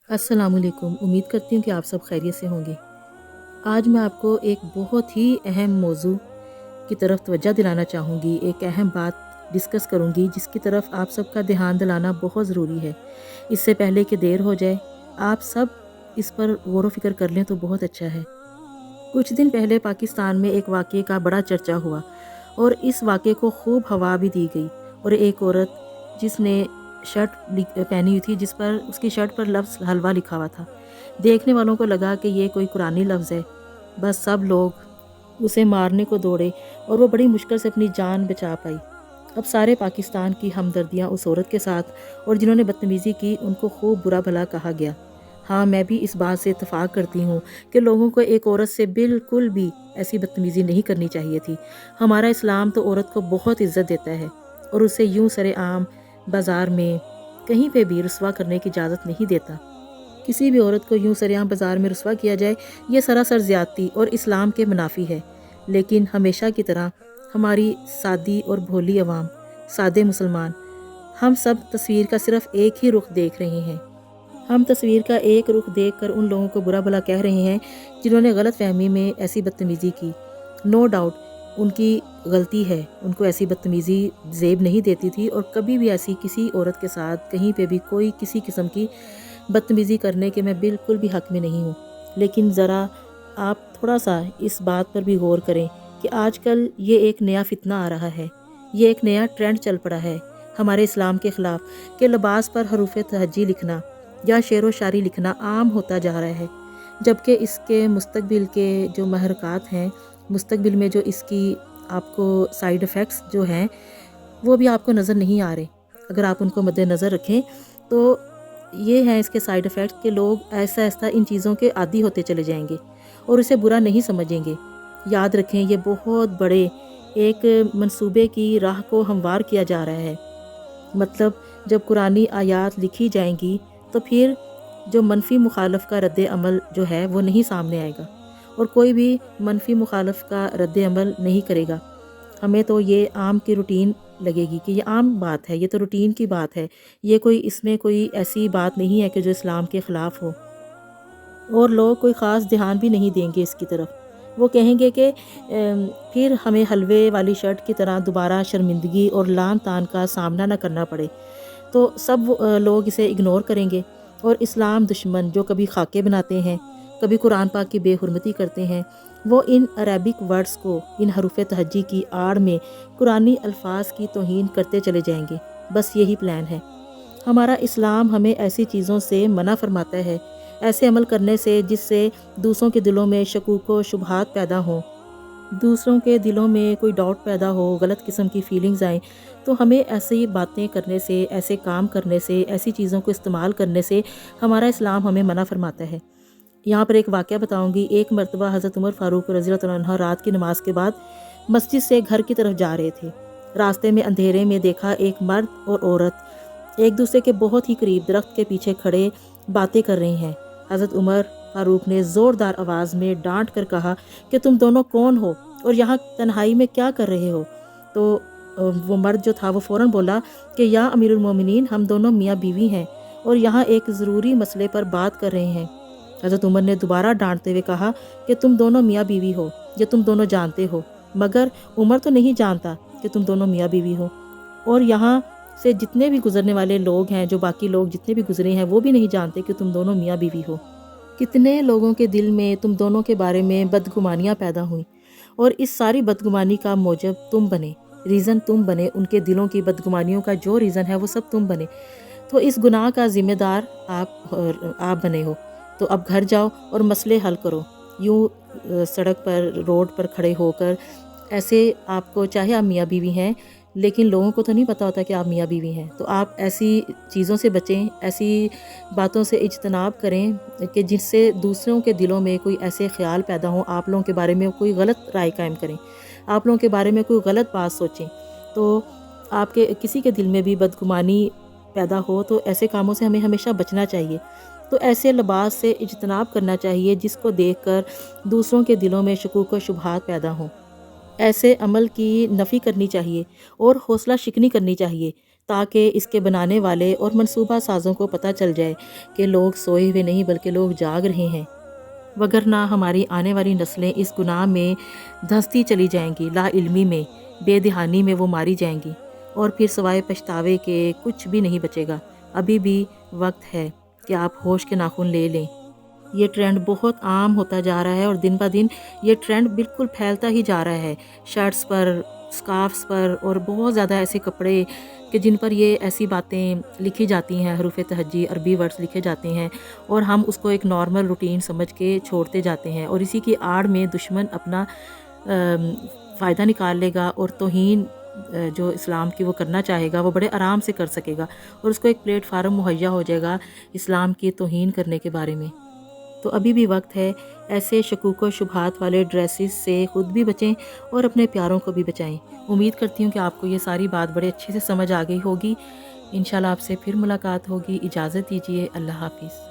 السلام علیکم، امید کرتی ہوں کہ آپ سب خیریت سے ہوں گے۔ آج میں آپ کو ایک بہت ہی اہم موضوع کی طرف توجہ دلانا چاہوں گی، ایک اہم بات ڈسکس کروں گی جس کی طرف آپ سب کا دھیان دلانا بہت ضروری ہے۔ اس سے پہلے کہ دیر ہو جائے، آپ سب اس پر غور و فکر کر لیں تو بہت اچھا ہے۔ کچھ دن پہلے پاکستان میں ایک واقعے کا بڑا چرچا ہوا اور اس واقعے کو خوب ہوا بھی دی گئی، اور ایک عورت جس نے شرٹ پہنی ہوئی تھی جس پر اس کی شرٹ پر لفظ حلوہ لکھا ہوا تھا، دیکھنے والوں کو لگا کہ یہ کوئی قرآنی لفظ ہے۔ بس سب لوگ اسے مارنے کو دوڑے اور وہ بڑی مشکل سے اپنی جان بچا پائی۔ اب سارے پاکستان کی ہمدردیاں اس عورت کے ساتھ، اور جنہوں نے بدتمیزی کی ان کو خوب برا بھلا کہا گیا۔ ہاں، میں بھی اس بات سے اتفاق کرتی ہوں کہ لوگوں کو ایک عورت سے بالکل بھی ایسی بدتمیزی نہیں کرنی چاہیے تھی۔ ہمارا اسلام تو عورت کو بہت عزت دیتا ہے اور اسے یوں سرے عام بازار میں کہیں پہ بھی رسوا کرنے کی اجازت نہیں دیتا۔ کسی بھی عورت کو یوں سریعام بازار میں رسوا کیا جائے، یہ سراسر زیادتی اور اسلام کے منافی ہے۔ لیکن ہمیشہ کی طرح ہماری سادی اور بھولی عوام، سادے مسلمان، ہم سب تصویر کا صرف ایک ہی رخ دیکھ رہے ہیں۔ ہم تصویر کا ایک رخ دیکھ کر ان لوگوں کو برا بھلا کہہ رہے ہیں جنہوں نے غلط فہمی میں ایسی بدتمیزی کی۔ نو ڈاؤٹ ان کی غلطی ہے، ان کو ایسی بدتمیزی زیب نہیں دیتی تھی، اور کبھی بھی ایسی کسی عورت کے ساتھ کہیں پہ بھی کوئی کسی قسم کی بدتمیزی کرنے کے میں بالکل بھی حق میں نہیں ہوں۔ لیکن ذرا آپ تھوڑا سا اس بات پر بھی غور کریں کہ آج کل یہ ایک نیا فتنہ آ رہا ہے، یہ ایک نیا ٹرینڈ چل پڑا ہے ہمارے اسلام کے خلاف، کہ لباس پر حروف تہجی لکھنا یا شعر و شاعری لکھنا عام ہوتا جا رہا ہے، جبکہ اس کے مستقبل کے جو محرکات ہیں، مستقبل میں جو اس کی آپ کو سائیڈ ایفیکٹس جو ہیں وہ بھی آپ کو نظر نہیں آ رہے۔ اگر آپ ان کو مد نظر رکھیں تو یہ ہیں اس کے سائیڈ ایفیکٹ کہ لوگ ایسا ایسا ان چیزوں کے عادی ہوتے چلے جائیں گے اور اسے برا نہیں سمجھیں گے۔ یاد رکھیں، یہ بہت بڑے ایک منصوبے کی راہ کو ہموار کیا جا رہا ہے۔ مطلب جب قرآنی آیات لکھی جائیں گی تو پھر جو منفی مخالف کا رد عمل جو ہے وہ نہیں سامنے آئے گا، اور کوئی بھی منفی مخالف کا رد عمل نہیں کرے گا۔ ہمیں تو یہ عام کی روٹین لگے گی کہ یہ عام بات ہے، یہ تو روٹین کی بات ہے، یہ کوئی اس میں کوئی ایسی بات نہیں ہے کہ جو اسلام کے خلاف ہو، اور لوگ کوئی خاص دھیان بھی نہیں دیں گے اس کی طرف۔ وہ کہیں گے کہ پھر ہمیں حلوے والی شرٹ کی طرح دوبارہ شرمندگی اور لعن طعن کا سامنا نہ کرنا پڑے، تو سب لوگ اسے اگنور کریں گے۔ اور اسلام دشمن جو کبھی خاکے بناتے ہیں، کبھی قرآن پاک کی بے حرمتی کرتے ہیں، وہ ان عربک ورڈز کو، ان حروف تہجی کی آڑ میں قرآنی الفاظ کی توہین کرتے چلے جائیں گے۔ بس یہی پلان ہے۔ ہمارا اسلام ہمیں ایسی چیزوں سے منع فرماتا ہے، ایسے عمل کرنے سے جس سے دوسروں کے دلوں میں شکوک و شبہات پیدا ہوں، دوسروں کے دلوں میں کوئی ڈاؤٹ پیدا ہو، غلط قسم کی فیلنگز آئیں۔ تو ہمیں ایسی باتیں کرنے سے، ایسے کام کرنے سے، ایسی چیزوں کو استعمال کرنے سے ہمارا اسلام ہمیں منع فرماتا ہے۔ یہاں پر ایک واقعہ بتاؤں گی۔ ایک مرتبہ حضرت عمر فاروق رضی اللہ عنہ رات کی نماز کے بعد مسجد سے گھر کی طرف جا رہے تھے۔ راستے میں اندھیرے میں دیکھا ایک مرد اور عورت ایک دوسرے کے بہت ہی قریب درخت کے پیچھے کھڑے باتیں کر رہے ہیں۔ حضرت عمر فاروق نے زوردار آواز میں ڈانٹ کر کہا کہ تم دونوں کون ہو اور یہاں تنہائی میں کیا کر رہے ہو؟ تو وہ مرد جو تھا وہ فوراً بولا کہ یا امیر المومنین، ہم دونوں میاں بیوی ہیں اور یہاں ایک ضروری مسئلے پر بات کر رہے ہیں۔ حضرت عمر نے دوبارہ ڈانٹتے ہوئے کہا کہ تم دونوں میاں بیوی ہو، یہ تم دونوں جانتے ہو، مگر عمر تو نہیں جانتا کہ تم دونوں میاں بیوی ہو، اور یہاں سے جتنے بھی گزرنے والے لوگ ہیں، جو باقی لوگ جتنے بھی گزرے ہیں، وہ بھی نہیں جانتے کہ تم دونوں میاں بیوی ہو۔ کتنے لوگوں کے دل میں تم دونوں کے بارے میں بدگمانیاں پیدا ہوئیں، اور اس ساری بدگمانی کا موجب تم بنے، ریزن تم بنے، ان کے دلوں کی بدگمانیوں کا جو ریزن ہے وہ سب تم بنے، تو اس گناہ کا ذمہ دار آپ بنے ہو۔ تو اب گھر جاؤ اور مسئلے حل کرو۔ یوں سڑک پر، روڈ پر کھڑے ہو کر ایسے آپ کو، چاہے آپ میاں بیوی ہیں لیکن لوگوں کو تو نہیں پتہ ہوتا کہ آپ میاں بیوی ہیں، تو آپ ایسی چیزوں سے بچیں، ایسی باتوں سے اجتناب کریں کہ جس سے دوسروں کے دلوں میں کوئی ایسے خیال پیدا ہوں، آپ لوگوں کے بارے میں کوئی غلط رائے قائم کریں، آپ لوگوں کے بارے میں کوئی غلط بات سوچیں، تو آپ کے کسی کے دل میں بھی بدگمانی پیدا ہو، تو ایسے کاموں سے ہمیں ہمیشہ بچنا چاہیے۔ تو ایسے لباس سے اجتناب کرنا چاہیے جس کو دیکھ کر دوسروں کے دلوں میں شکوک و شبہات پیدا ہوں۔ ایسے عمل کی نفی کرنی چاہیے اور حوصلہ شکنی کرنی چاہیے، تاکہ اس کے بنانے والے اور منصوبہ سازوں کو پتہ چل جائے کہ لوگ سوئے ہوئے نہیں بلکہ لوگ جاگ رہے ہیں، وگرنہ ہماری آنے والی نسلیں اس گناہ میں دھنستی چلی جائیں گی، لا علمی میں، بے دہانی میں وہ ماری جائیں گی، اور پھر سوائے پچھتاوے کے کچھ بھی نہیں بچے گا۔ ابھی بھی وقت ہے کہ آپ ہوش کے ناخن لے لیں۔ یہ ٹرینڈ بہت عام ہوتا جا رہا ہے اور دن بہ دن یہ ٹرینڈ بالکل پھیلتا ہی جا رہا ہے، شرٹس پر، سکارفز پر، اور بہت زیادہ ایسے کپڑے کہ جن پر یہ ایسی باتیں لکھی جاتی ہیں، حروف تہجی عربی ورڈز لکھے جاتے ہیں، اور ہم اس کو ایک نارمل روٹین سمجھ کے چھوڑتے جاتے ہیں، اور اسی کی آڑ میں دشمن اپنا فائدہ نکال لے گا، اور توہین جو اسلام کی وہ کرنا چاہے گا وہ بڑے آرام سے کر سکے گا، اور اس کو ایک پلیٹ فارم مہیا ہو جائے گا اسلام کی توہین کرنے کے بارے میں۔ تو ابھی بھی وقت ہے، ایسے شکوک و شبہات والے ڈریسز سے خود بھی بچیں اور اپنے پیاروں کو بھی بچائیں۔ امید کرتی ہوں کہ آپ کو یہ ساری بات بڑے اچھے سے سمجھ آ گئی ہوگی۔ انشاءاللہ آپ سے پھر ملاقات ہوگی۔ اجازت دیجیے، اللہ حافظ۔